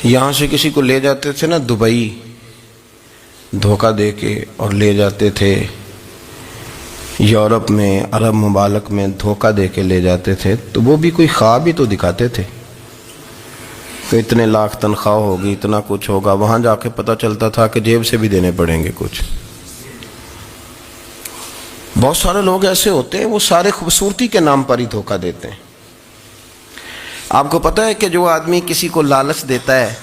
یہاں سے کسی کو لے جاتے تھے نا دبئی دھوکہ دے کے، اور لے جاتے تھے یورپ میں، عرب ممالک میں دھوکہ دے کے لے جاتے تھے، تو وہ بھی کوئی خواب ہی تو دکھاتے تھے کہ اتنے لاکھ تنخواہ ہوگی، اتنا کچھ ہوگا۔ وہاں جا کے پتہ چلتا تھا کہ جیب سے بھی دینے پڑیں گے کچھ۔ بہت سارے لوگ ایسے ہوتے ہیں، وہ سارے خوبصورتی کے نام پر ہی دھوکہ دیتے ہیں۔ آپ کو پتہ ہے کہ جو آدمی کسی کو لالچ دیتا ہے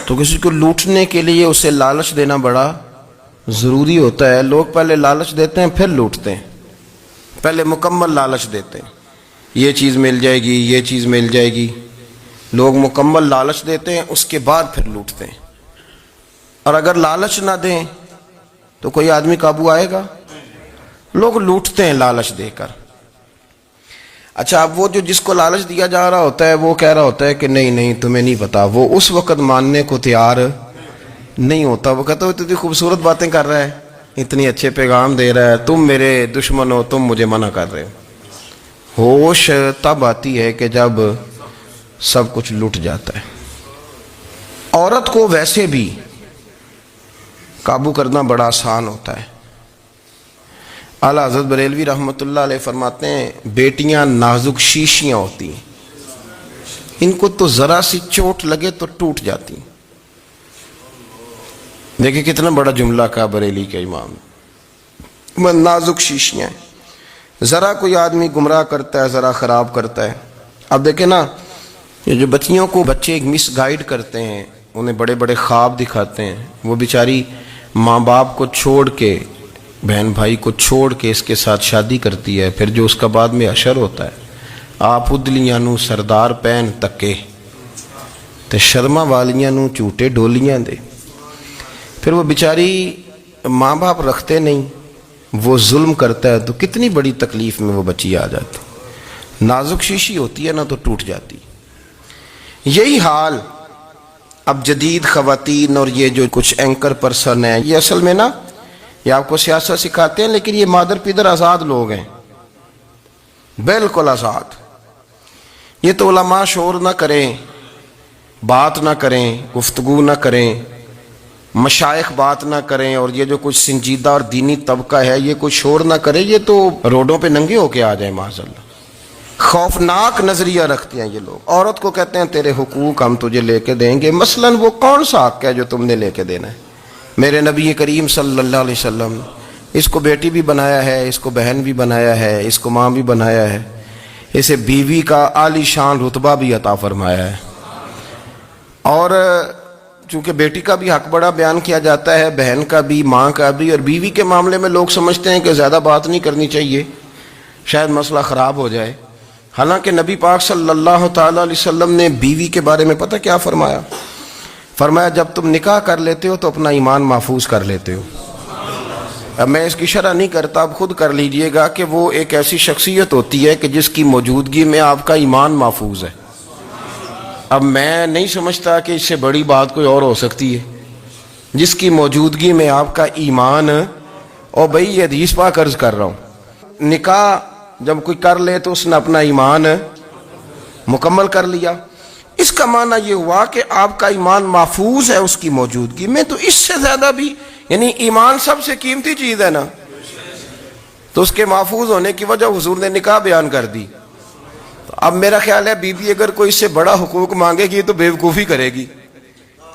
تو کسی کو لوٹنے کے لیے اسے لالچ دینا بڑا ضروری ہوتا ہے۔ لوگ پہلے لالچ دیتے ہیں پھر لوٹتے ہیں، پہلے مکمل لالچ دیتے ہیں، یہ چیز مل جائے گی، یہ چیز مل جائے گی۔ لوگ مکمل لالچ دیتے ہیں، اس کے بعد پھر لوٹتے ہیں۔ اور اگر لالچ نہ دیں تو کوئی آدمی قابو آئے گا؟ لوگ لوٹتے ہیں لالچ دے کر۔ اچھا، اب وہ جو جس کو لالچ دیا جا رہا ہوتا ہے وہ کہہ رہا ہوتا ہے کہ نہیں نہیں تمہیں نہیں پتا، وہ اس وقت ماننے کو تیار نہیں ہوتا۔ وہ کہتا ہے اتنی خوبصورت باتیں کر رہا ہے، اتنی اچھے پیغام دے رہا ہے، تم میرے دشمن ہو، تم مجھے منع کر رہے ہو۔ ہوش تب آتی ہے کہ جب سب کچھ لٹ جاتا ہے۔ عورت کو ویسے بھی قابو کرنا بڑا آسان ہوتا ہے۔ اعلیٰ حضرت بریلوی رحمۃ اللہ علیہ فرماتے ہیں بیٹیاں نازک شیشیاں ہوتی ہیں، ان کو تو ذرا سی چوٹ لگے تو ٹوٹ جاتی۔ دیکھیں کتنا بڑا جملہ کہا بریلی کے امام نے، نازک شیشیاں ہیں۔ ذرا کوئی آدمی گمراہ کرتا ہے، ذرا خراب کرتا ہے۔ اب دیکھیں نا، یہ جو بچیوں کو بچے مس گائیڈ کرتے ہیں، انہیں بڑے بڑے خواب دکھاتے ہیں، وہ بیچاری ماں باپ کو چھوڑ کے، بہن بھائی کو چھوڑ کے اس کے ساتھ شادی کرتی ہے، پھر جو اس کا بعد میں حشر ہوتا ہے، آپ ادلیاں نو سردار پہن تکے تے شرما والیاں نو جھوٹے ڈولیاں دے۔ پھر وہ بیچاری ماں باپ رکھتے نہیں، وہ ظلم کرتا ہے، تو کتنی بڑی تکلیف میں وہ بچی آ جاتی۔ نازک شیشی ہوتی ہے نا تو ٹوٹ جاتی۔ یہی حال اب جدید خواتین اور یہ جو کچھ اینکر پرسن ہیں، یہ اصل میں نا یہ آپ کو سیاست سکھاتے ہیں، لیکن یہ مادر پیدر آزاد لوگ ہیں، بالکل آزاد۔ یہ تو علماء شور نہ کریں، بات نہ کریں، گفتگو نہ کریں، مشائخ بات نہ کریں، اور یہ جو کچھ سنجیدہ اور دینی طبقہ ہے یہ کوئی شور نہ کرے، یہ تو روڈوں پہ ننگے ہو کے آ جائیں معاذ اللہ۔ خوفناک نظریہ رکھتے ہیں یہ لوگ۔ عورت کو کہتے ہیں تیرے حقوق ہم تجھے لے کے دیں گے۔ مثلاً وہ کون سا حق ہے جو تم نے لے کے دینا ہے؟ میرے نبی کریم صلی اللہ علیہ وسلم اس کو بیٹی بھی بنایا ہے، اس کو بہن بھی بنایا ہے، اس کو ماں بھی بنایا ہے، اسے بیوی کا عالی شان رتبہ بھی عطا فرمایا ہے۔ اور چونکہ بیٹی کا بھی حق بڑا بیان کیا جاتا ہے، بہن کا بھی، ماں کا بھی، اور بیوی کے معاملے میں لوگ سمجھتے ہیں کہ زیادہ بات نہیں کرنی چاہیے، شاید مسئلہ خراب ہو جائے۔ حالانکہ نبی پاک صلی اللہ تعالیٰ علیہ وسلم نے بیوی کے بارے میں پتہ کیا فرمایا؟ فرمایا جب تم نکاح کر لیتے ہو تو اپنا ایمان محفوظ کر لیتے ہو۔ اب میں اس کی شرح نہیں کرتا، اب خود کر لیجئے گا کہ وہ ایک ایسی شخصیت ہوتی ہے کہ جس کی موجودگی میں آپ کا ایمان محفوظ ہے۔ اب میں نہیں سمجھتا کہ اس سے بڑی بات کوئی اور ہو سکتی ہے، جس کی موجودگی میں آپ کا ایمان، اور بھئی یہ حدیث پاک عرض کر رہا ہوں، نکاح جب کوئی کر لے تو اس نے اپنا ایمان مکمل کر لیا۔ اس کا معنی یہ ہوا کہ آپ کا ایمان محفوظ ہے اس کی موجودگی میں۔ تو اس سے زیادہ بھی، یعنی ایمان سب سے قیمتی چیز ہے نا، تو اس کے محفوظ ہونے کی وجہ حضور نے نکاح بیان کر دی۔ تو اب میرا خیال ہے بیوی اگر کوئی اس سے بڑا حقوق مانگے گی تو بیوقوفی کرے گی۔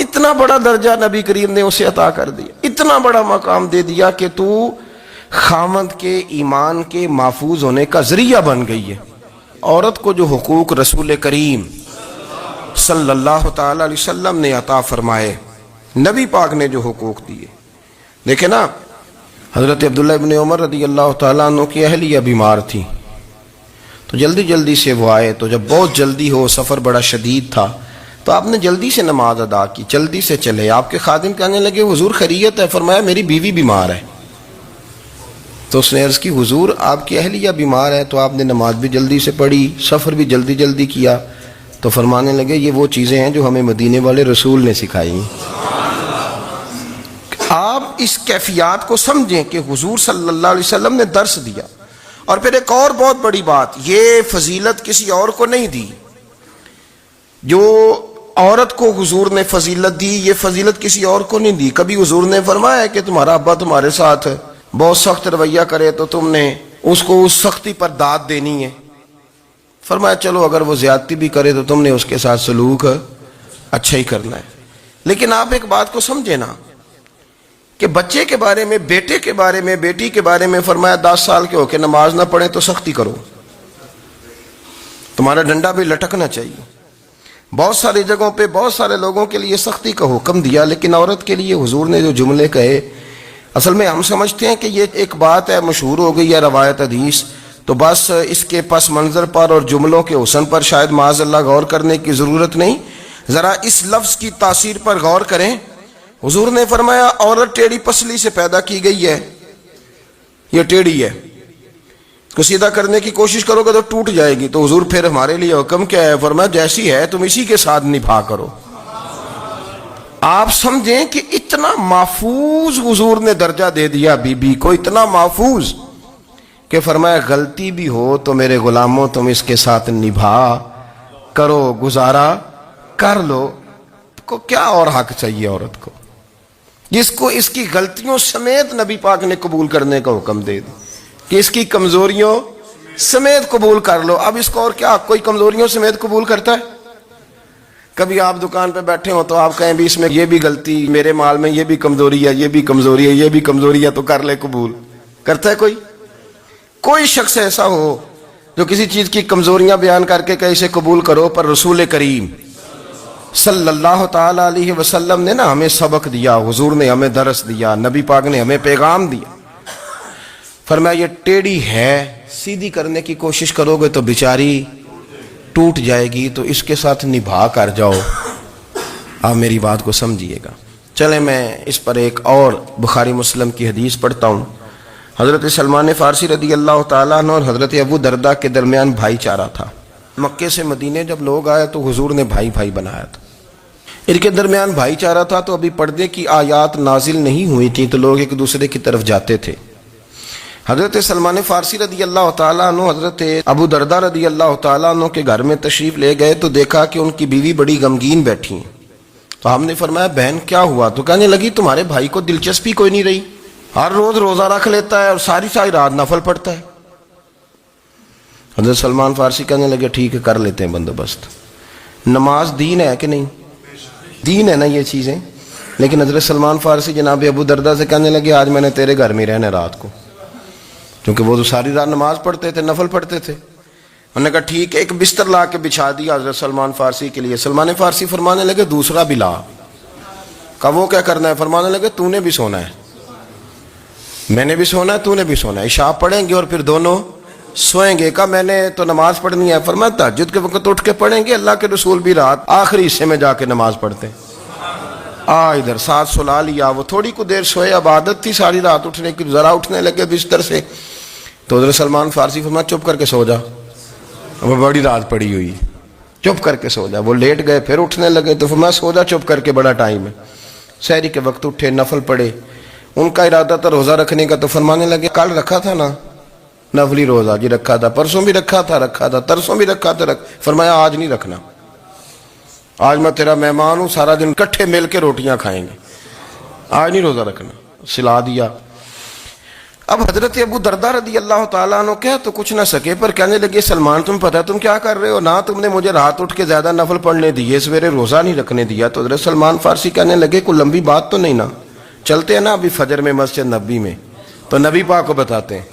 اتنا بڑا درجہ نبی کریم نے اسے عطا کر دیا، اتنا بڑا مقام دے دیا کہ تو خاوند کے ایمان کے محفوظ ہونے کا ذریعہ بن گئی ہے۔ عورت کو جو حقوق رسول کریم صلی اللہ تعالی علیہ وسلم نے عطا فرمائے، نبی پاک نے جو حقوق دیے، دیکھیں نا، حضرت عبداللہ ابن عمر رضی اللہ تعالیٰ عنہ کی اہلیہ بیمار تھی، تو جلدی جلدی سے وہ آئے، تو جب بہت جلدی ہو، سفر بڑا شدید تھا، تو آپ نے جلدی سے نماز ادا کی، جلدی سے چلے۔ آپ کے خادم کہنے لگے حضور خیریت ہے؟ فرمایا میری بیوی بیمار ہے۔ تو اس نے عرض کی حضور آپ کی اہلیہ بیمار ہے، تو آپ نے نماز بھی جلدی سے پڑھی، سفر بھی جلدی جلدی کیا۔ تو فرمانے لگے یہ وہ چیزیں ہیں جو ہمیں مدینے والے رسول نے سکھائی۔ آپ اس کیفیات کو سمجھیں کہ حضور صلی اللہ علیہ وسلم نے درس دیا۔ اور پھر ایک اور بہت بڑی بات، یہ فضیلت کسی اور کو نہیں دی، جو عورت کو حضور نے فضیلت دی، یہ فضیلت کسی اور کو نہیں دی. کبھی حضور نے فرمایا کہ تمہارا ابا تمہارے ساتھ بہت سخت رویہ کرے تو تم نے اس کو اس سختی پر داد دینی ہے. فرمایا چلو اگر وہ زیادتی بھی کرے تو تم نے اس کے ساتھ سلوک اچھا ہی کرنا ہے. لیکن آپ ایک بات کو سمجھے نا کہ بچے کے بارے میں، بیٹے کے بارے میں، بیٹی کے بارے میں فرمایا 10 سال کے ہو کے نماز نہ پڑھیں تو سختی کرو، تمہارا ڈنڈا بھی لٹکنا چاہیے. بہت ساری جگہوں پہ بہت سارے لوگوں کے لیے سختی کا حکم دیا، لیکن عورت کے لیے حضور نے جو جملے کہے، اصل میں ہم سمجھتے ہیں کہ یہ ایک بات ہے، مشہور ہو گئی ہے روایت حدیث، تو بس اس کے پس منظر پر اور جملوں کے حسن پر شاید معاذ اللہ غور کرنے کی ضرورت نہیں. ذرا اس لفظ کی تاثیر پر غور کریں. حضور نے فرمایا عورت ٹیڑھی پسلی سے پیدا کی گئی ہے، یہ ٹیڑھی ہے، اس کو سیدھا کرنے کی کوشش کرو گے تو ٹوٹ جائے گی. تو حضور پھر ہمارے لیے حکم کیا ہے؟ فرمایا جیسی ہے تم اسی کے ساتھ نبھا کرو. آپ سمجھیں کہ اتنا محفوظ حضور نے درجہ دے دیا بی بی کو، اتنا محفوظ کہ فرمایا غلطی بھی ہو تو میرے غلاموں تم اس کے ساتھ نبھا کرو، گزارا کر لو. کو کیا اور حق چاہیے عورت کو جس کو اس کی غلطیوں سمیت نبی پاک نے قبول کرنے کا حکم دے دی کہ اس کی کمزوریوں سمیت قبول کر لو. اب اس کو اور کیا کوئی کمزوریوں سمیت قبول کرتا ہے؟ کبھی آپ دکان پہ بیٹھے ہو تو آپ کہیں بھی اس میں یہ بھی غلطی، میرے مال میں یہ بھی کمزوری ہے، یہ بھی کمزوری ہے، یہ بھی کمزوری ہے، تو کر لے قبول. کرتا ہے کوئی؟ کوئی شخص ایسا ہو جو کسی چیز کی کمزوریاں بیان کر کے کہ اسے قبول کرو؟ پر رسول کریم صلی اللہ تعالی علیہ وسلم نے نا ہمیں سبق دیا، حضور نے ہمیں درس دیا، نبی پاک نے ہمیں پیغام دیا. فرمایا یہ ٹیڑھی ہے، سیدھی کرنے کی کوشش کرو گے تو بیچاری ٹوٹ جائے گی، تو اس کے ساتھ نبھا کر جاؤ. آپ میری بات کو سمجھیے گا. چلیں میں اس پر ایک اور بخاری مسلم کی حدیث پڑھتا ہوں. حضرت سلمان فارسی رضی اللہ تعالیٰ عنہ اور حضرت ابو درداء کے درمیان بھائی چارہ تھا. مکے سے مدینے جب لوگ آئے تو حضور نے بھائی بھائی بنایا تھا. ان کے درمیان بھائی چارہ تھا تو ابھی پردے کی آیات نازل نہیں ہوئی تھی، تو لوگ ایک دوسرے کی طرف جاتے تھے. حضرت سلمان فارسی رضی اللہ تعالیٰ عنہ حضرت ابو درداء رضی اللہ تعالیٰ عنہ کے گھر میں تشریف لے گئے تو دیکھا کہ ان کی بیوی بڑی غمگین بیٹھی ہیں. تو ہم نے فرمایا بہن کیا ہوا؟ تو کہنے لگی تمہارے بھائی کو دلچسپی کوئی نہیں رہی، ہر روز روزہ رکھ لیتا ہے اور ساری ساری رات نفل پڑھتا ہے. حضرت سلمان فارسی کہنے لگے ٹھیک ہے کر لیتے ہیں بندوبست. نماز دین ہے کہ نہیں؟ دین ہے نا یہ چیزیں. لیکن حضرت سلمان فارسی جناب ابو درداء سے کہنے لگے آج میں نے تیرے گھر میں رہنا رات کو، کیونکہ وہ تو ساری رات نماز پڑھتے تھے، نفل پڑھتے تھے. انہوں نے کہا ٹھیک ہے. ایک بستر لا کے بچھا دیا حضرت سلمان فارسی کے لیے. سلمان فارسی فرمانے لگے دوسرا بھی لا. کہا وہ کیا کرنا ہے؟ فرمانے لگے تو نے بھی سونا ہے، میں نے بھی سونا ہے، تو نے بھی سونا ہے. عشاء پڑھیں گے اور پھر دونوں سوئیں گے. کہا میں نے تو نماز پڑھنی ہے. فرمایا تہجد کے وقت اٹھ کے پڑھیں گے، اللہ کے رسول بھی رات آخری حصے میں جا کے نماز پڑھتے ہیں. ادھر ساتھ سلا لیا. وہ تھوڑی کو دیر سوئے، اب عادت تھی ساری رات اٹھنے کی، ذرا اٹھنے لگے بستر سے تو حضرت سلمان فارسی فرمایا چپ کر کے سو جا، وہ بڑی رات پڑی ہوئی، چپ کر کے سو جا. وہ لیٹ گئے، پھر اٹھنے لگے تو فرمایا سو جا چپ کر کے، بڑا ٹائم ہے. سحری کے وقت اٹھے، نفل پڑھے. ان کا ارادہ تھا روزہ رکھنے کا، تو فرمانے لگے کل رکھا تھا نا نفلی روزہ؟ جی رکھا تھا. پرسوں بھی رکھا تھا، ترسوں بھی رکھا تھا. فرمایا آج نہیں رکھنا، آج میں تیرا مہمان ہوں، سارا دن کٹھے مل کے روٹیاں کھائیں گے، آج نہیں روزہ رکھنا. سلا دیا. اب حضرت ابو درداء رضی اللہ تعالیٰ عنہ کہہ تو کچھ نہ سکے، پر کہنے لگے سلمان تم پتہ تم کیا کر رہے ہو؟ نہ تم نے مجھے رات اٹھ کے زیادہ نفل پڑھنے دیے، سویرے روزہ نہیں رکھنے دیا. تو حضرت سلمان فارسی کہنے لگے کوئی لمبی بات تو نہیں نا؟ چلتے ہیں نا ابھی فجر میں مسجد نبی میں، تو نبی پاک کو بتاتے ہیں.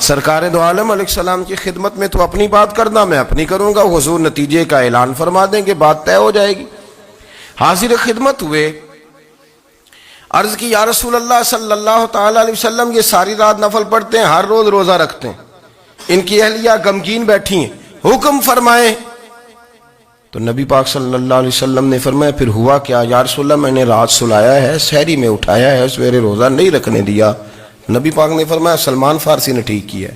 سرکار دو عالم علیہ السلام کی خدمت میں تو اپنی بات کرنا، میں اپنی کروں گا. حضور نتیجے کا اعلان فرما دیں گے، بات طے ہو جائے گی. حاضر خدمت ہوئے، عرض کی یا رسول اللہ صلی اللہ تعالی علیہ وسلم یہ ساری رات نفل پڑھتے ہیں، ہر روز روزہ رکھتے ہیں، ان کی اہلیہ غمگین بیٹھی ہیں، حکم فرمائیں. تو نبی پاک صلی اللہ علیہ وسلم نے فرمایا پھر ہوا کیا؟ یا رسول اللہ میں نے رات سلایا ہے، سحری میں اٹھایا ہے، سویرے روزہ نہیں رکھنے دیا. نبی پاک نے فرمایا سلمان فارسی نے ٹھیک کیا،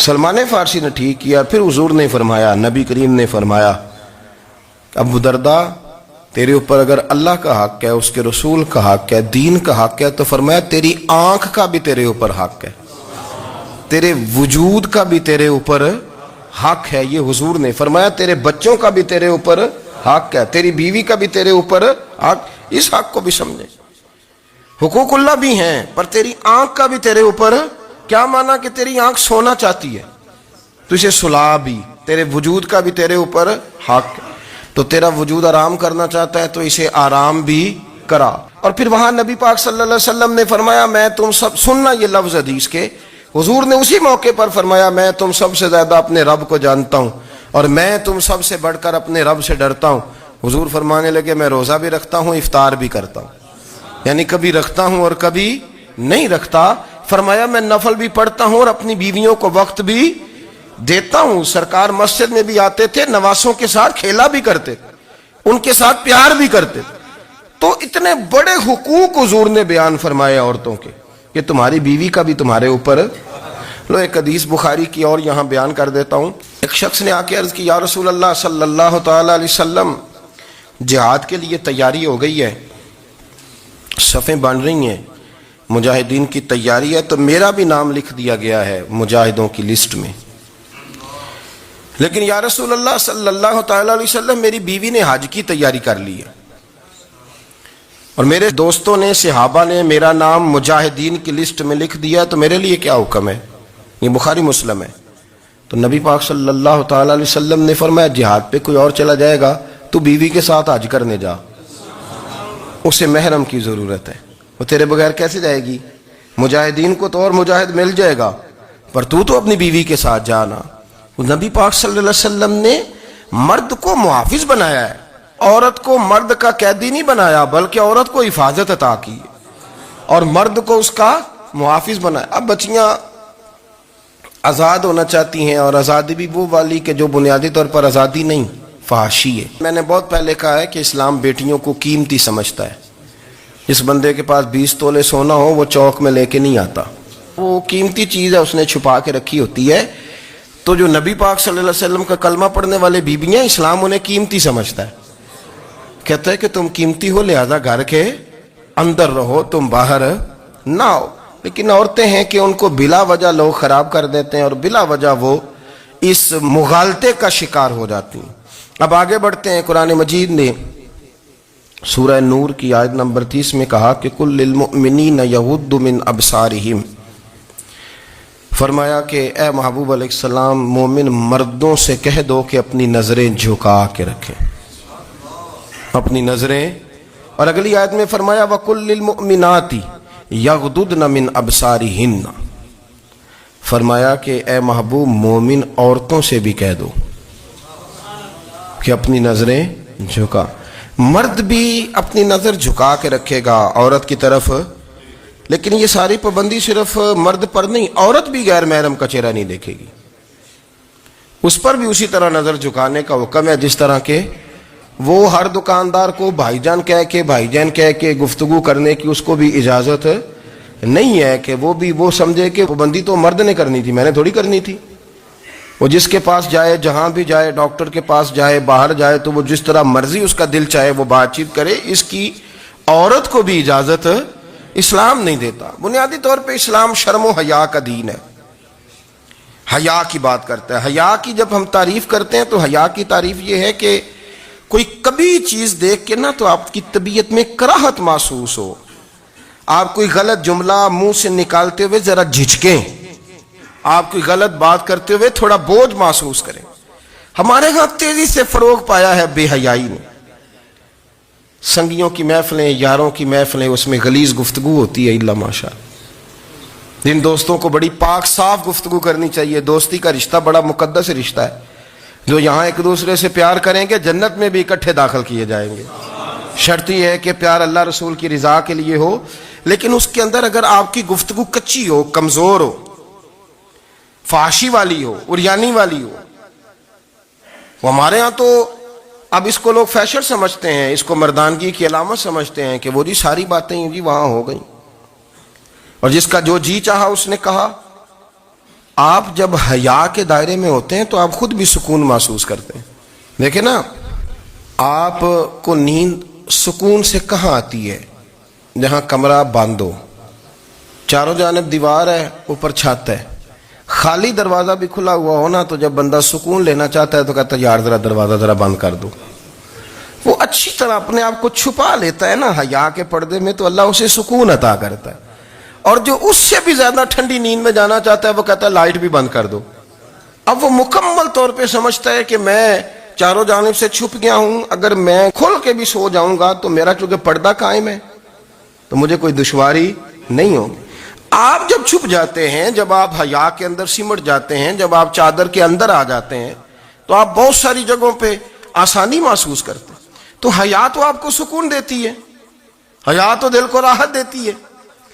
سلمان فارسی نے ٹھیک کیا. پھر حضور نے فرمایا، نبی کریم نے فرمایا ابو درداء تیرے اوپر اگر اللہ کا حق ہے، اس کے رسول کا حق ہے، دین کا حق ہے، تو فرمایا تیری آنکھ کا بھی تیرے اوپر حق ہے، تیرے وجود کا بھی تیرے اوپر حق ہے. یہ حضور نے فرمایا تیرے بچوں کا بھی تیرے اوپر حق ہے, تیری بیوی کا بھی تیرے اوپر حق. اس حق کو بھی سمجھے. حقوق اللہ بھی ہیں, پر تیری آنکھ کا بھی تیرے اوپر. کیا مانا کہ تیری آنکھ سونا چاہتی ہے تو اسے سلا بھی. تیرے وجود کا بھی تیرے اوپر حق. تو تیرا وجود آرام کرنا چاہتا ہے تو اسے آرام بھی کرا. اور پھر وہاں نبی پاک صلی اللہ علیہ وسلم نے فرمایا میں تم سب, سننا یہ لفظ حدیث کے, حضور نے اسی موقع پر فرمایا میں تم سب سے زیادہ اپنے رب کو جانتا ہوں اور میں تم سب سے بڑھ کر اپنے رب سے ڈرتا ہوں. حضور فرمانے لگے میں روزہ بھی رکھتا ہوں, افطار بھی کرتا ہوں, یعنی کبھی رکھتا ہوں اور کبھی نہیں رکھتا. فرمایا میں نفل بھی پڑھتا ہوں اور اپنی بیویوں کو وقت بھی دیتا ہوں. سرکار مسجد میں بھی آتے تھے, نواسوں کے ساتھ کھیلا بھی کرتے تھے, ان کے ساتھ پیار بھی کرتے تھے. تو اتنے بڑے حقوق حضور نے بیان فرمائے عورتوں کے کہ تمہاری بیوی کا بھی تمہارے اوپر. لو ایک حدیث بخاری کی اور یہاں بیان کر دیتا ہوں. ایک شخص نے آ کے عرض کی یا رسول اللہ صلی اللہ تعالی علیہ وسلم جہاد کے لیے تیاری ہو گئی ہے, صفیں بن رہی ہیں, مجاہدین کی تیاری ہے, تو میرا بھی نام لکھ دیا گیا ہے مجاہدوں کی لسٹ میں, لیکن یا رسول اللہ صلی اللہ تعالی علیہ وسلم میری بیوی نے حج کی تیاری کر لی ہے اور میرے دوستوں نے صحابہ نے میرا نام مجاہدین کی لسٹ میں لکھ دیا, تو میرے لیے کیا حکم ہے؟ یہ بخاری مسلم ہے. تو نبی پاک صلی اللہ تعالی علیہ وسلم نے فرمایا جہاد پہ کوئی اور چلا جائے گا تو بیوی کے ساتھ حج کرنے جا, اسے محرم کی ضرورت ہے, وہ تیرے بغیر کیسے جائے گی؟ مجاہدین کو تو اور مجاہد مل جائے گا, پر تو اپنی بیوی کے ساتھ جانا. نبی پاک صلی اللہ علیہ وسلم نے مرد کو محافظ بنایا ہے, عورت کو مرد کا قیدی نہیں بنایا, بلکہ عورت کو حفاظت عطا کی اور مرد کو اس کا محافظ بنایا. اب بچیاں آزاد ہونا چاہتی ہیں, اور آزادی بھی وہ والی کہ جو بنیادی طور پر آزادی نہیں, فحاشی ہے. میں نے بہت پہلے کہا ہے کہ اسلام بیٹیوں کو قیمتی سمجھتا ہے. جس بندے کے پاس 20 تولے سونا ہو وہ چوک میں لے کے نہیں آتا, وہ قیمتی چیز ہے, اس نے چھپا کے رکھی ہوتی ہے. تو جو نبی پاک صلی اللہ علیہ وسلم کا کلمہ پڑھنے والے بیویاں, اسلام انہیں قیمتی سمجھتا ہے, کہتا ہے کہ تم قیمتی ہو لہذا گھر کے اندر رہو, تم باہر نہ ہو. لیکن عورتیں ہیں کہ ان کو بلا وجہ لوگ خراب کر دیتے ہیں اور بلا وجہ وہ اس مغالطے کا شکار ہو جاتی ہیں. اب آگے بڑھتے ہیں. قرآن مجید نے سورہ نور کی آیت نمبر 30 میں کہا کہ کل للمؤمنین یغضوا من ابصارہم, فرمایا کہ اے محبوب علیہ السلام مومن مردوں سے کہہ دو کہ اپنی نظریں جھکا کے رکھیں, اپنی نظریں. اور اگلی آیت میں فرمایا وَقُلْ لِلْمُؤْمِنَاتِ یغضضن من ابصارہن, فرمایا کہ اے محبوب مومن عورتوں سے بھی کہہ دو کہ اپنی نظریں جھکا. مرد بھی اپنی نظر جھکا کے رکھے گا عورت کی طرف, لیکن یہ ساری پابندی صرف مرد پر نہیں, عورت بھی غیر محرم کا چہرہ نہیں دیکھے گی, اس پر بھی اسی طرح نظر جھکانے کا حکم ہے جس طرح کے وہ ہر دکاندار کو بھائی جان کہہ کے گفتگو کرنے کی اس کو بھی اجازت نہیں ہے کہ وہ بھی وہ سمجھے کہ پابندی تو مرد نے کرنی تھی, میں نے تھوڑی کرنی تھی. وہ جس کے پاس جائے, جہاں بھی جائے, ڈاکٹر کے پاس جائے, باہر جائے, تو وہ جس طرح مرضی اس کا دل چاہے وہ بات چیت کرے, اس کی عورت کو بھی اجازت اسلام نہیں دیتا. بنیادی طور پہ اسلام شرم و حیا کا دین ہے, حیا کی بات کرتا ہے. حیا کی جب ہم تعریف کرتے ہیں تو حیا کی تعریف یہ ہے کہ کوئی کبھی چیز دیکھ کے نا تو آپ کی طبیعت میں کراہت محسوس ہو, آپ کوئی غلط جملہ منہ سے نکالتے ہوئے ذرا جھجکیں, آپ کوئی غلط بات کرتے ہوئے تھوڑا بوجھ محسوس کریں. ہمارے ہاں تیزی سے فروغ پایا ہے بے حیائی نے. سنگیوں کی محفلیں, یاروں کی محفلیں, اس میں غلیظ گفتگو ہوتی ہے, الا ماشاء. جن دوستوں کو بڑی پاک صاف گفتگو کرنی چاہیے. دوستی کا رشتہ بڑا مقدس رشتہ ہے, جو یہاں ایک دوسرے سے پیار کریں گے جنت میں بھی اکٹھے داخل کیے جائیں گے. شرط یہ ہے کہ پیار اللہ رسول کی رضا کے لیے ہو, لیکن اس کے اندر اگر آپ کی گفتگو کچی ہو, کمزور ہو, فحاشی والی ہو, عریانی والی ہو. وہ ہمارے ہاں تو اب اس کو لوگ فیشن سمجھتے ہیں, اس کو مردانگی کی علامت سمجھتے ہیں کہ وہ جی ساری باتیں جی وہاں ہو گئیں اور جس کا جو جی چاہا اس نے کہا. آپ جب حیا کے دائرے میں ہوتے ہیں تو آپ خود بھی سکون محسوس کرتے ہیں. دیکھیں نا, آپ کو نیند سکون سے کہاں آتی ہے؟ جہاں کمرہ بند ہو, چاروں جانب دیوار ہے, اوپر چھت ہے, خالی دروازہ بھی کھلا ہوا ہونا تو جب بندہ سکون لینا چاہتا ہے تو کہتا ہے یار ذرا دروازہ ذرا بند کر دو. وہ اچھی طرح اپنے آپ کو چھپا لیتا ہے نا حیا کے پردے میں, تو اللہ اسے سکون عطا کرتا ہے. اور جو اس سے بھی زیادہ ٹھنڈی نیند میں جانا چاہتا ہے وہ کہتا ہے لائٹ بھی بند کر دو. اب وہ مکمل طور پہ سمجھتا ہے کہ میں چاروں جانب سے چھپ گیا ہوں, اگر میں کھل کے بھی سو جاؤں گا تو میرا چونکہ پردہ قائم ہے تو مجھے کوئی دشواری نہیں ہوگی. آپ جب چھپ جاتے ہیں, جب آپ حیا کے اندر سمٹ جاتے ہیں, جب آپ چادر کے اندر آ جاتے ہیں تو آپ بہت ساری جگہوں پہ آسانی محسوس کرتے ہیں. تو حیا تو آپ کو سکون دیتی ہے, حیا تو دل کو راحت دیتی ہے.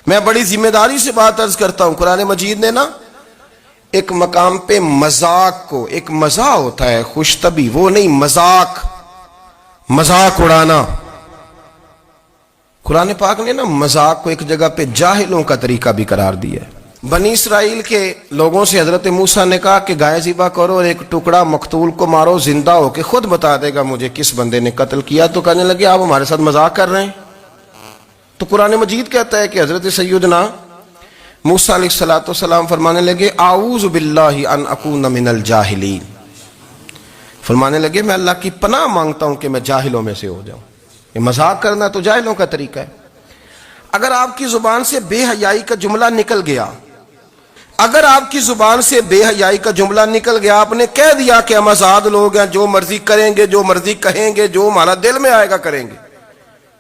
میں بڑی ذمہ داری سے بات عرض کرتا ہوں, قرآن مجید نے نا ایک مقام پہ مذاق کو, ایک مزاح ہوتا ہے خوش طبی, وہ نہیں مذاق, مذاق اڑانا. قرآن پاک نے نا مذاق کو ایک جگہ پہ جاہلوں کا طریقہ بھی قرار دیا ہے. بنی اسرائیل کے لوگوں سے حضرت موسیٰ نے کہا کہ گائے ذبح کرو اور ایک ٹکڑا مقتول کو مارو, زندہ ہو کے خود بتا دے گا مجھے کس بندے نے قتل کیا. تو کہنے لگے آپ ہمارے ساتھ مذاق کر رہے ہیں. تو قرآن مجید کہتا ہے کہ حضرت سیدنا موسیٰ علیہ السلام فرمانے لگے اعوذ باللہ ان اکون من الجاہلین, فرمانے لگے میں اللہ کی پناہ مانگتا ہوں کہ میں جاہلوں میں سے ہو جاؤں. یہ مذاق کرنا تو جاہلوں کا طریقہ ہے. اگر آپ کی زبان سے بے حیائی کا جملہ نکل گیا, اگر آپ کی زبان سے بے حیائی کا جملہ نکل گیا, آپ نے کہہ دیا کہ ہم آزاد لوگ ہیں, جو مرضی کریں گے, جو مرضی کہیں گے, جو ہمارا دل میں آئے گا کریں گے,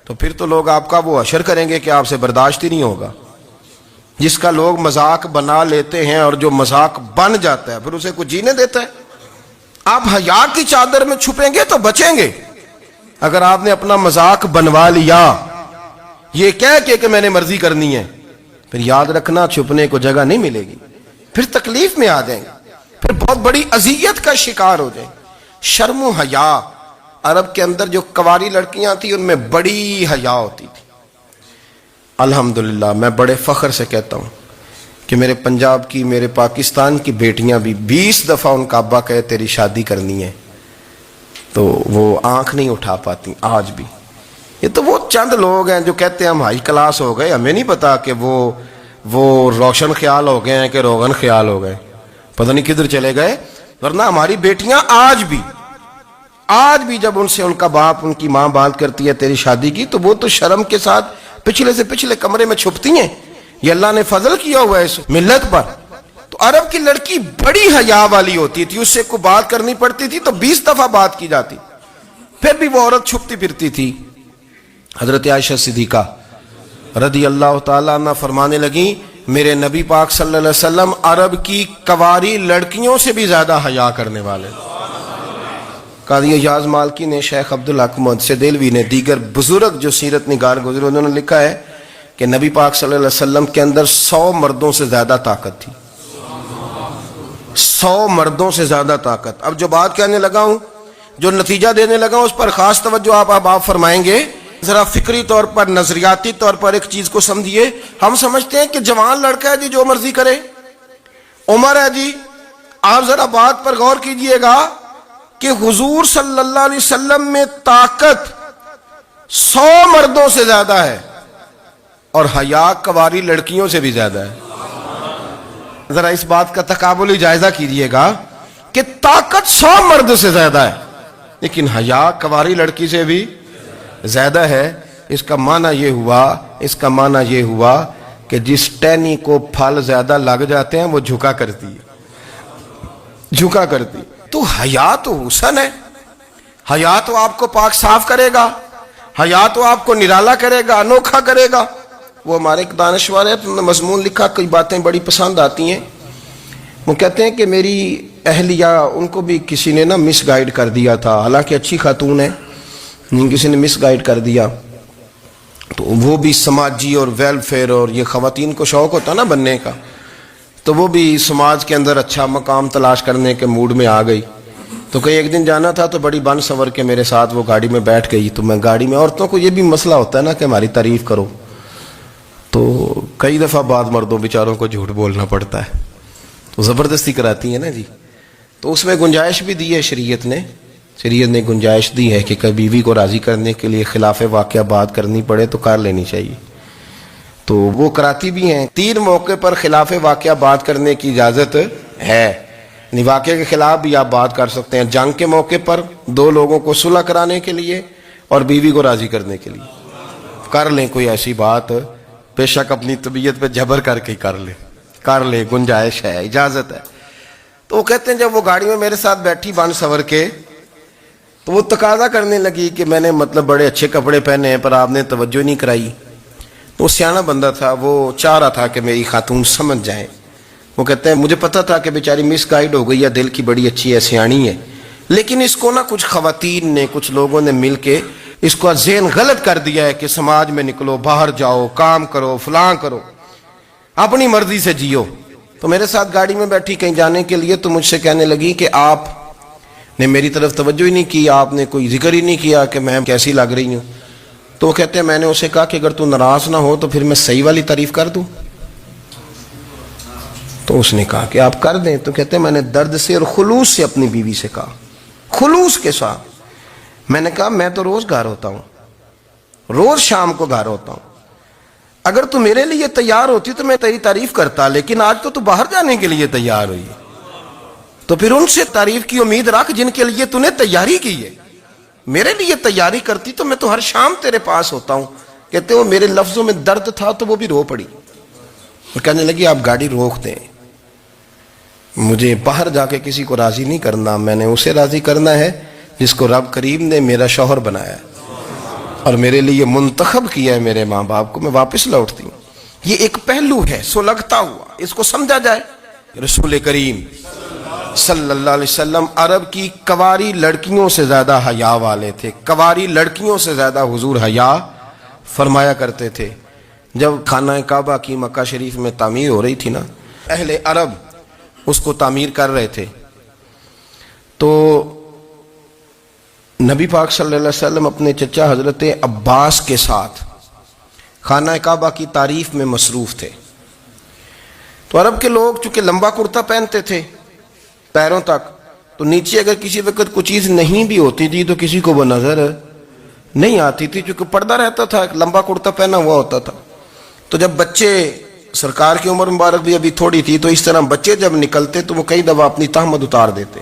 تو پھر تو لوگ آپ کا وہ حشر کریں گے کہ آپ سے برداشت ہی نہیں ہوگا. جس کا لوگ مذاق بنا لیتے ہیں اور جو مذاق بن جاتا ہے پھر اسے کوئی جینے دیتا ہے. آپ حیا کی چادر میں چھپیں گے تو بچیں گے. اگر آپ نے اپنا مذاق بنوا لیا یہ کہہ کے کہ میں نے مرضی کرنی ہے, پھر یاد رکھنا چھپنے کو جگہ نہیں ملے گی, پھر تکلیف میں آ جائیں گے, پھر بہت بڑی اذیت کا شکار ہو جائیں. شرم و حیا, عرب کے اندر جو کنواری لڑکیاں تھیں ان میں بڑی حیا ہوتی تھی. الحمدللہ میں بڑے فخر سے کہتا ہوں کہ میرے پنجاب کی, میرے پاکستان کی بیٹیاں بھی 20 دفعہ ان کا ابا کہے تیری شادی کرنی ہے تو وہ آنکھ نہیں اٹھا پاتی آج بھی. یہ تو وہ چند لوگ ہیں جو کہتے ہیں ہم ہائی کلاس ہو گئے, ہمیں نہیں پتا کہ وہ روشن خیال ہو گئے ہیں کہ روغن خیال ہو گئے, پتہ نہیں کدھر چلے گئے. ورنہ ہماری بیٹیاں آج بھی جب ان سے ان کا باپ, ان کی ماں بات کرتی ہے تیری شادی کی, تو وہ تو شرم کے ساتھ پچھلے سے پچھلے کمرے میں چھپتی ہیں. یہ اللہ نے فضل کیا ہوا ہے اس ملت پر. تو عرب کی لڑکی بڑی حیا والی ہوتی تھی, اس سے کوئی بات کرنی پڑتی تھی تو 20 دفعہ بات کی جاتی, پھر بھی وہ عورت چھپتی پھرتی تھی. حضرت عائشہ صدیقہ رضی اللہ تعالیٰ عنہ فرمانے لگیں میرے نبی پاک صلی اللہ علیہ وسلم عرب کی کنواری لڑکیوں سے بھی زیادہ حیا کرنے والے. قاضی اعجاز مالکی نے, شیخ عبدالحق محدث دہلوی نے, دیگر بزرگ جو سیرت نگار گزرے انہوں نے لکھا ہے کہ نبی پاک صلی اللہ علیہ وسلم کے اندر 100 مردوں سے زیادہ طاقت تھی. 100 مردوں سے زیادہ طاقت. اب جو بات کہنے لگا ہوں, جو نتیجہ دینے لگا ہوں, اس پر خاص توجہ آپ فرمائیں گے. ذرا فکری طور پر, نظریاتی طور پر ایک چیز کو سمجھیے. ہم سمجھتے ہیں کہ جوان لڑکا ہے جی جو مرضی کرے, عمر ہے جی. آپ ذرا بات پر غور کیجئے گا کہ حضور صلی اللہ علیہ وسلم میں طاقت 100 مردوں سے زیادہ ہے اور حیا کنواری لڑکیوں سے بھی زیادہ ہے. ذرا اس بات کا تقابلی جائزہ کیجئے گا کہ طاقت 100 مرد سے زیادہ ہے لیکن حیا کنواری لڑکی سے بھی زیادہ ہے. اس کا معنی یہ ہوا کہ جس ٹہنی کو پھل زیادہ لگ جاتے ہیں وہ جھکا کرتی. تو حیا تو حسن ہے, حیا تو آپ کو پاک صاف کرے گا, حیا تو آپ کو نرالا کرے گا, انوکھا کرے گا. وہ ہمارے ایک دانشور ہے, تم نے مضمون لکھا, کئی باتیں بڑی پسند آتی ہیں. وہ کہتے ہیں کہ میری اہلیہ, ان کو بھی کسی نے نا مس گائیڈ کر دیا تھا, حالانکہ اچھی خاتون ہے, کسی نے مس گائیڈ کر دیا. تو وہ بھی سماجی اور ویلفیئر اور یہ خواتین کو شوق ہوتا نا بننے کا, تو وہ بھی سماج کے اندر اچھا مقام تلاش کرنے کے موڈ میں آ گئی. تو کئی ایک دن جانا تھا تو بڑی بن سور کے میرے ساتھ وہ گاڑی میں بیٹھ گئی. تو میں گاڑی میں, عورتوں کو یہ بھی مسئلہ ہوتا ہے نا کہ ہماری تعریف کرو, تو کئی دفعہ بعض مردوں بیچاروں کو جھوٹ بولنا پڑتا ہے, تو زبردستی کراتی ہیں نا جی. تو اس میں گنجائش بھی دی ہے شریعت نے گنجائش دی ہے کہ کبھی بیوی کو راضی کرنے کے لیے خلاف واقعہ بات کرنی پڑے تو کر لینی چاہیے. تو وہ کراتی بھی ہیں. 3 موقع پر خلاف واقعہ بات کرنے کی اجازت ہے. واقعے کے خلاف بھی آپ بات کر سکتے ہیں. جنگ کے موقع پر دو لوگوں کو صلح کرانے کے لیے اور بیوی کو راضی کرنے کے لیے کر لیں کوئی ایسی بات, بے شک اپنی طبیعت پہ جبر کر کے کر لیں, گنجائش ہے, اجازت ہے. تو وہ کہتے ہیں جب وہ گاڑی میں میرے ساتھ بیٹھی بن سور کے, تو وہ تقاضا کرنے لگی کہ میں نے مطلب بڑے اچھے کپڑے پہنے ہیں پر آپ نے توجہ نہیں کرائی. وہ سیانا بندہ تھا, وہ چاہ رہا تھا کہ میری خاتون سمجھ جائیں. وہ کہتے ہیں مجھے پتا تھا کہ بیچاری مس گائیڈ ہو گئی ہے, دل کی بڑی اچھی ہے, سیانی ہے, لیکن اس کو نا کچھ خواتین نے, کچھ لوگوں نے مل کے اس کو ذہن غلط کر دیا ہے کہ سماج میں نکلو, باہر جاؤ, کام کرو, فلاں کرو, اپنی مرضی سے جیو. تو میرے ساتھ گاڑی میں بیٹھی کہیں جانے کے لیے, تو مجھ سے کہنے لگی کہ آپ نے میری طرف توجہ ہی نہیں کی, آپ نے کوئی ذکر ہی نہیں کیا کہ میں کیسی لگ رہی ہوں. تو وہ کہتے ہیں میں نے اسے کہا کہ اگر تو ناراض نہ ہو تو پھر میں صحیح والی تعریف کر دوں. تو اس نے کہا کہ آپ کر دیں. تو کہتے ہیں میں نے درد سے اور خلوص سے اپنی بیوی سے کہا, خلوص کے ساتھ. میں نے کہا میں تو روز گھر ہوتا ہوں, روز شام کو گھر ہوتا ہوں, اگر تو میرے لیے تیار ہوتی تو میں تیری تعریف کرتا, لیکن آج تو باہر جانے کے لیے تیار ہوئی, تو پھر ان سے تعریف کی امید رکھ جن کے لیے تو نے تیاری کی ہے. میرے لیے تیاری کرتی تو میں تو ہر شام تیرے پاس ہوتا ہوں. کہتے وہ میرے لفظوں میں درد تھا تو وہ بھی رو پڑی. اور کہنے لگی آپ گاڑی روک دیں, مجھے باہر جا کے کسی کو راضی نہیں کرنا, میں نے اسے راضی کرنا ہے جس کو رب کریم نے میرا شوہر بنایا اور میرے لیے منتخب کیا ہے, میرے ماں باپ کو. میں واپس لوٹتی ہوں. یہ ایک پہلو ہے سلگتا ہوا, اس کو سمجھا جائے. رسول کریم صلی اللہ علیہ وسلم عرب کی کواری لڑکیوں سے زیادہ حیا والے تھے, کواری لڑکیوں سے زیادہ حضور حیا فرمایا کرتے تھے. جب خانہ کعبہ کی مکہ شریف میں تعمیر ہو رہی تھی نا, اہل عرب اس کو تعمیر کر رہے تھے, تو نبی پاک صلی اللہ علیہ وسلم اپنے چچا حضرت عباس کے ساتھ خانہ کعبہ کی تعریف میں مصروف تھے. تو عرب کے لوگ چونکہ لمبا کرتا پہنتے تھے پیروں تک, تو نیچے اگر کسی وقت کوئی چیز نہیں بھی ہوتی تھی تو کسی کو وہ نظر نہیں آتی تھی, چونکہ پردہ رہتا تھا, ایک لمبا کرتا پہنا ہوا ہوتا تھا. تو جب بچے, سرکار کی عمر مبارک بھی ابھی تھوڑی تھی, تو اس طرح بچے جب نکلتے تو وہ کئی دفعہ اپنی تہمت اتار دیتے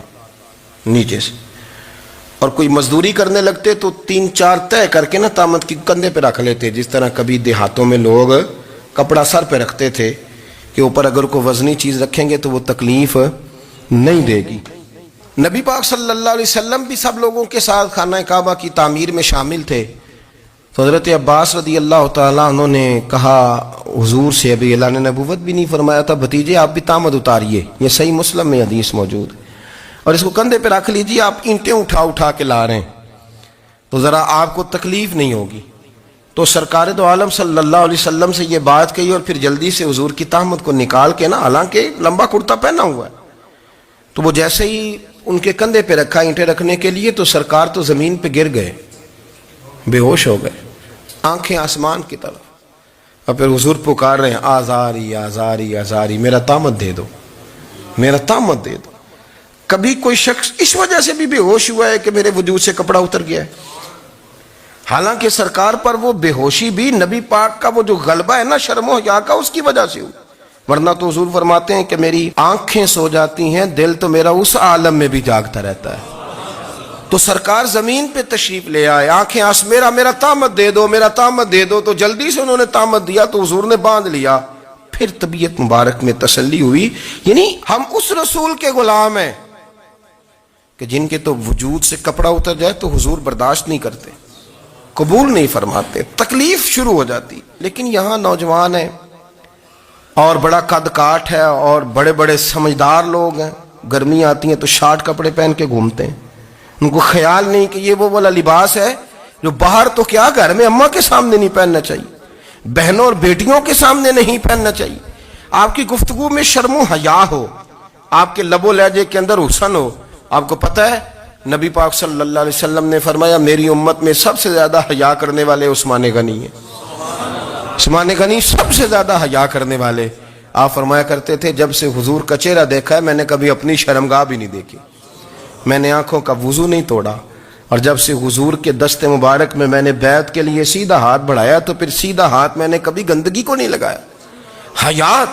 نیچے سے, اور کوئی مزدوری کرنے لگتے تو 3-4 طے کر کے نا تہمت کی کندھے پہ رکھ لیتے, جس طرح کبھی دیہاتوں میں لوگ کپڑا سر پہ رکھتے تھے کہ اوپر اگر کوئی وزنی چیز رکھیں گے تو وہ تکلیف نہیں دے گی. نبی پاک صلی اللہ علیہ وسلم بھی سب لوگوں کے ساتھ خانہ کعبہ کی تعمیر میں شامل تھے. تو حضرت عباس رضی اللہ تعالیٰ عنہ نے کہا حضور سے, ابھی اللہ نے نبوت بھی نہیں فرمایا تھا, بھتیجے آپ بھی تہمت اتاریے, یہ صحیح مسلم میں حدیث موجود ہے, اور اس کو کندھے پہ رکھ لیجیے, آپ اینٹیں اٹھا کے لا رہے ہیں تو ذرا آپ کو تکلیف نہیں ہوگی. تو سرکار دو عالم صلی اللہ علیہ وسلم سے یہ بات کہی, اور پھر جلدی سے حضور کی تہمت کو نکال کے نا, حالانکہ لمبا کرتا پہنا ہوا ہے, تو وہ جیسے ہی ان کے کندھے پہ رکھا اینٹیں رکھنے کے لیے, تو سرکار تو زمین پہ گر گئے, بے ہوش ہو گئے, آنکھیں آسمان کی طرف, اور پھر حضور پکار رہے ہیں آزاری آزاری آزاری, میرا تہمت دے دو, میرا تہمت دے دو. کبھی کوئی شخص اس وجہ سے بھی بے ہوش ہوا ہے کہ میرے وجود سے کپڑا اتر گیا ہے, حالانکہ سرکار پر وہ بے ہوشی بھی نبی پاک کا وہ جو غلبہ ہے نا شرم و حیا کا, اس کی وجہ سے ہوئی. ورنہ تو حضور فرماتے ہیں کہ میری آنکھیں سو جاتی ہیں, دل تو میرا اس عالم میں بھی جاگتا رہتا ہے. تو سرکار زمین پہ تشریف لے آئے, آنکھیں میرا تہمت دے دو, میرا تہمت دے دو. تو جلدی سے انہوں نے تہمت دیا, تو حضور نے باندھ لیا. پھر طبیعت مبارک میں تسلی ہوئی. یعنی ہم اس رسول کے غلام ہیں کہ جن کے تو وجود سے کپڑا اتر جائے تو حضور برداشت نہیں کرتے, قبول نہیں فرماتے, تکلیف شروع ہو جاتی. لیکن یہاں نوجوان ہیں اور بڑا قد کاٹ ہے اور بڑے بڑے سمجھدار لوگ ہیں, گرمی آتی ہیں تو شارٹ کپڑے پہن کے گھومتے ہیں. ان کو خیال نہیں کہ یہ وہ والا لباس ہے جو باہر تو کیا گھر میں اماں کے سامنے نہیں پہننا چاہیے, بہنوں اور بیٹیوں کے سامنے نہیں پہننا چاہیے. آپ کی گفتگو میں شرم و حیا ہو, آپ کے لب و لہجے کے اندر حسن ہو. آپ کو پتہ ہے نبی پاک صلی اللہ علیہ وسلم نے فرمایا میری امت میں سب سے زیادہ حیا کرنے والے عثمان غنی ہیں. عثمان غنی سب سے زیادہ حیا کرنے والے. آپ فرمایا کرتے تھے جب سے حضور کا چہرہ دیکھا ہے میں نے کبھی اپنی شرمگاہ بھی نہیں دیکھی, میں نے آنکھوں کا وضو نہیں توڑا, اور جب سے حضور کے دست مبارک میں نے بیعت کے لیے سیدھا ہاتھ بڑھایا تو پھر سیدھا ہاتھ میں نے کبھی گندگی کو نہیں لگایا. حیا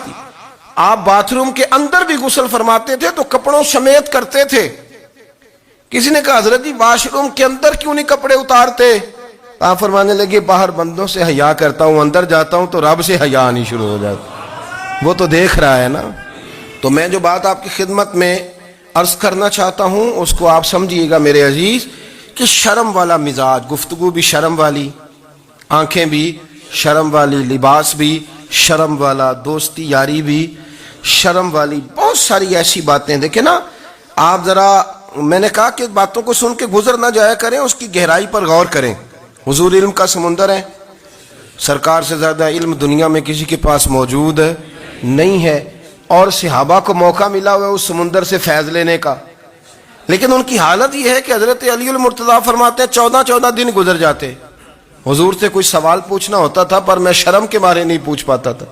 آپ باتھ روم کے اندر بھی غسل فرماتے تھے تو کپڑوں سمیت کرتے تھے. کسی نے کہا حضرت جی واش روم کے اندر کیوں نہیں کپڑے اتارتے؟ آپ فرمانے لگے باہر بندوں سے حیا کرتا ہوں، اندر جاتا ہوں تو رب سے حیا آنی شروع ہو جاتی، وہ تو دیکھ رہا ہے نا. تو میں جو بات آپ کی خدمت میں عرض کرنا چاہتا ہوں اس کو آپ سمجھیے گا میرے عزیز، کہ شرم والا مزاج، گفتگو بھی شرم والی، آنکھیں بھی شرم والی، لباس بھی شرم والا، دوستی یاری بھی شرم والی، بہت ساری ایسی باتیں. دیکھیں نا آپ ذرا، میں نے کہا کہ باتوں کو سن کے گزر نہ جایا کریں، اس کی گہرائی پر غور کریں. حضور علم کا سمندر ہے، سرکار سے زیادہ علم دنیا میں کسی کے پاس موجود نہیں ہے، اور صحابہ کو موقع ملا ہوا ہے اس سمندر سے فیض لینے کا. لیکن ان کی حالت یہ ہے کہ حضرت علی المرتضیٰ فرماتے ہیں 14 دن گزر جاتے. حضور سے کوئی سوال پوچھنا ہوتا تھا پر میں شرم کے مارے نہیں پوچھ پاتا تھا.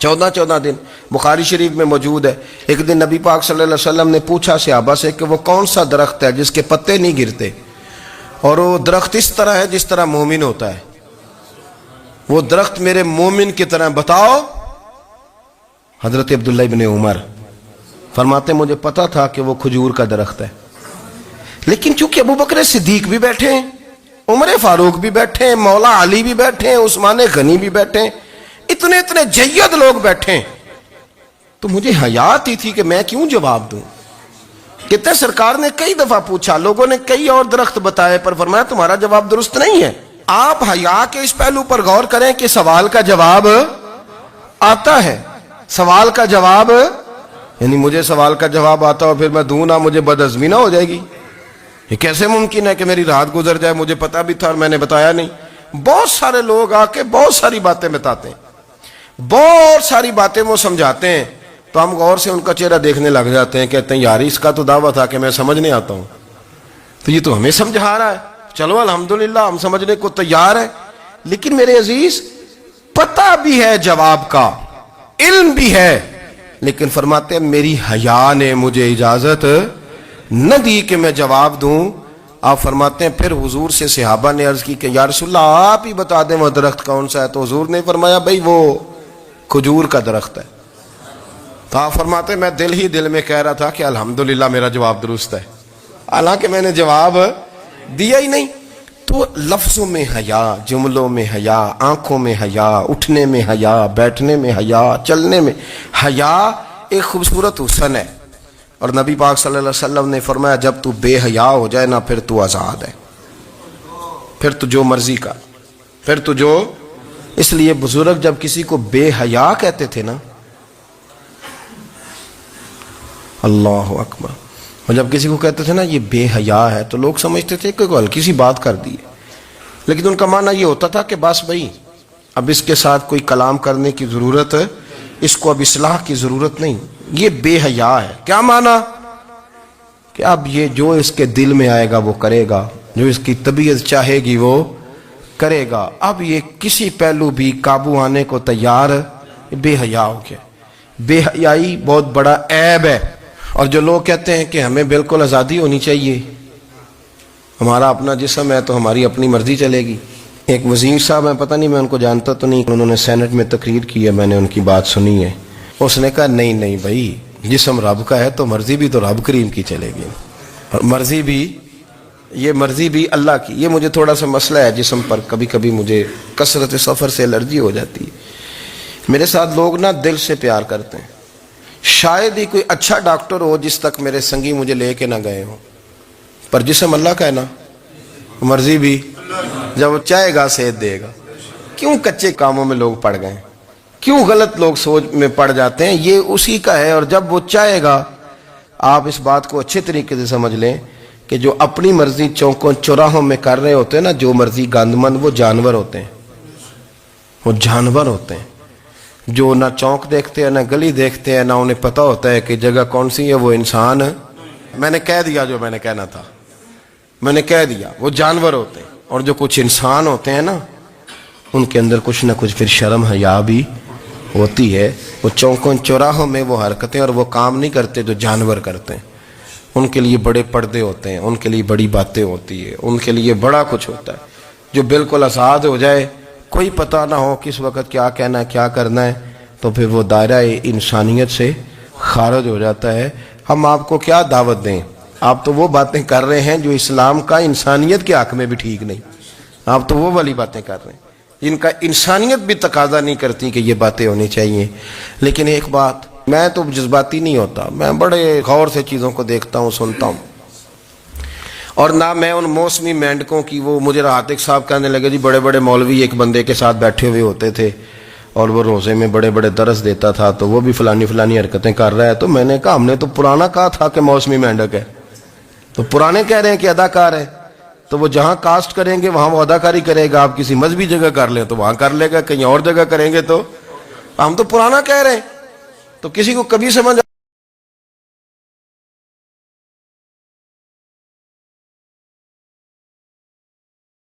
14 دن بخاری شریف میں موجود ہے. ایک دن نبی پاک صلی اللہ علیہ وسلم نے پوچھا صحابہ سے کہ وہ کون سا درخت ہے جس کے پتے نہیں گرتے، اور وہ درخت اس طرح ہے جس طرح مومن ہوتا ہے. وہ درخت میرے مومن کی طرح بتاؤ. حضرت عبداللہ ابن عمر فرماتے مجھے پتا تھا کہ وہ کھجور کا درخت ہے، لیکن چونکہ ابو بکر صدیق بھی بیٹھے ہیں، عمر فاروق بھی بیٹھے ہیں، مولا علی بھی بیٹھے ہیں، عثمان غنی بھی بیٹھے ہیں، اتنے جید لوگ بیٹھے ہیں، تو مجھے حیا آتی تھی کہ میں کیوں جواب دوں. کہتے ہیں سرکار نے کئی دفعہ پوچھا، لوگوں نے کئی اور درخت بتائے، پر فرمایا تمہارا جواب درست نہیں ہے. آپ حیا کے اس پہلو پر غور کریں کہ سوال کا جواب آتا ہے. سوال کا جواب، یعنی مجھے سوال کا جواب آتا ہو پھر میں دوں نہ، مجھے بدعزمی نہ ہو جائے گی. یہ کیسے ممکن ہے کہ میری رات گزر جائے، مجھے پتا بھی تھا اور میں نے بتایا نہیں. بہت سارے لوگ آ کے بہت ساری باتیں بتاتے ہیں، بہت ساری باتیں وہ سمجھاتے ہیں، تو ہم غور سے ان کا چہرہ دیکھنے لگ جاتے ہیں، کہتے ہیں یار اس کا تو دعویٰ تھا کہ میں سمجھنے آتا ہوں، تو یہ تو ہمیں سمجھا رہا ہے. چلو الحمدللہ ہم سمجھنے کو تیار ہیں. لیکن میرے عزیز پتہ بھی ہے جواب کا، علم بھی ہے، لیکن فرماتے ہیں میری حیا نے مجھے اجازت نہ دی کہ میں جواب دوں. آپ فرماتے ہیں پھر حضور سے صحابہ نے عرض کی کہ یا رسول اللہ آپ ہی بتا دیں وہ درخت کون سا ہے. تو حضور نے فرمایا بھئی وہ کھجور کا درخت ہے. تو آپ فرماتے ہیں میں دل میں کہہ رہا تھا کہ الحمدللہ میرا جواب درست ہے، حالانکہ میں نے جواب دیا ہی نہیں. تو لفظوں میں حیا، جملوں میں حیا، آنکھوں میں حیا، اٹھنے میں حیا، بیٹھنے میں حیا، چلنے میں حیا ایک خوبصورت حسن ہے. اور نبی پاک صلی اللہ علیہ وسلم نے فرمایا جب تو بے حیا ہو جائے نا پھر تو آزاد ہے، پھر تو جو مرضی کا، پھر تو جو. اس لیے بزرگ جب کسی کو بے حیا کہتے تھے نا، اللہ اکبر، اور جب کسی کو کہتے تھے نا یہ بے حیا ہے تو لوگ سمجھتے تھے کہ کوئی ہلکی سی بات کر دی ہے، لیکن ان کا معنی یہ ہوتا تھا کہ بس بھائی اب اس کے ساتھ کوئی کلام کرنے کی ضرورت ہے، اس کو اب اصلاح کی ضرورت نہیں، یہ بے حیا ہے. کیا معنی؟ کہ اب یہ جو اس کے دل میں آئے گا وہ کرے گا، جو اس کی طبیعت چاہے گی وہ کرے گا، اب یہ کسی پہلو بھی قابو آنے کو تیار بے حیا ہو گیا. بے حیائی بہت بڑا عیب ہے. اور جو لوگ کہتے ہیں کہ ہمیں بالکل آزادی ہونی چاہیے، ہمارا اپنا جسم ہے تو ہماری اپنی مرضی چلے گی. ایک وزیر صاحب ہیں، پتہ نہیں میں ان کو جانتا تو نہیں، انہوں نے سینٹ میں تقریر کی ہے، میں نے ان کی بات سنی ہے. اس نے کہا نہیں بھائی جسم رب کا ہے تو مرضی بھی تو رب کریم کی چلے گی، اور مرضی بھی اللہ کی. یہ مجھے تھوڑا سا مسئلہ ہے جسم پر، کبھی کبھی مجھے کثرت سفر سے الرجی ہو جاتی ہے. میرے ساتھ لوگ نا دل سے پیار کرتے ہیں، شاید ہی کوئی اچھا ڈاکٹر ہو جس تک میرے سنگی مجھے لے کے نہ گئے ہوں، پر جسم اللہ کا ہے نا، مرضی بھی جب وہ چاہے گا صحت دے گا. کیوں کچے کاموں میں لوگ پڑ گئے، کیوں غلط لوگ سوچ میں پڑ جاتے ہیں، یہ اسی کا ہے. اور جب وہ چاہے گا، آپ اس بات کو اچھے طریقے سے سمجھ لیں کہ جو اپنی مرضی چوکوں چوراہوں میں کر رہے ہوتے ہیں نا، جو مرضی گاندمند، وہ جانور ہوتے ہیں، وہ جانور ہوتے ہیں جو نہ چونک دیکھتے ہیں نہ گلی دیکھتے ہیں، نہ انہیں پتہ ہوتا ہے کہ جگہ کون سی ہے. وہ انسان، میں نے کہہ دیا جو میں نے کہنا تھا، میں نے کہہ دیا، وہ جانور ہوتے ہیں. اور جو کچھ انسان ہوتے ہیں نا، ان کے اندر کچھ نہ کچھ پھر شرم حیا بھی ہوتی ہے. وہ چوکوں چوراہوں میں وہ حرکتیں اور وہ کام نہیں کرتے جو جانور کرتے ہیں. ان کے لیے بڑے پردے ہوتے ہیں، ان کے لیے بڑی باتیں ہوتی ہے، ان کے لیے بڑا کچھ ہوتا ہے. جو بالکل آزاد ہو جائے، کوئی پتہ نہ ہو کس وقت کیا کہنا ہے کیا کرنا ہے، تو تو پھر وہ دائرہ انسانیت سے خارج ہو جاتا ہے. ہم آپ کو کیا دعوت دیں؟ آپ تو وہ باتیں کر رہے ہیں جو اسلام کا انسانیت کے حق میں بھی ٹھیک نہیں. آپ تو وہ والی باتیں کر رہے ہیں جن کا انسانیت بھی تقاضا نہیں کرتی کہ یہ باتیں ہونی چاہیے. لیکن ایک بات، میں تو جذباتی نہیں ہوتا، میں بڑے غور سے چیزوں کو دیکھتا ہوں، سنتا ہوں. اور نہ میں ان موسمی مینڈکوں کی، وہ مجھے عاتق صاحب کہنے لگے جی بڑے بڑے مولوی ایک بندے کے ساتھ بیٹھے ہوئے ہوتے تھے اور وہ روزے میں بڑے بڑے درس دیتا تھا تو وہ بھی فلانی فلانی حرکتیں کر رہا ہے. تو میں نے کہا ہم نے تو پرانا کہا تھا کہ موسمی مینڈک ہے، تو پرانے کہہ رہے ہیں کہ اداکار ہے. تو وہ جہاں کاسٹ کریں گے وہاں وہ اداکاری کرے گا. آپ کسی مذہبی جگہ کر لیں تو وہاں کر لے گا، کہیں اور جگہ کریں گے تو ہم تو پرانا کہہ رہے ہیں. تو کسی کو کبھی سمجھ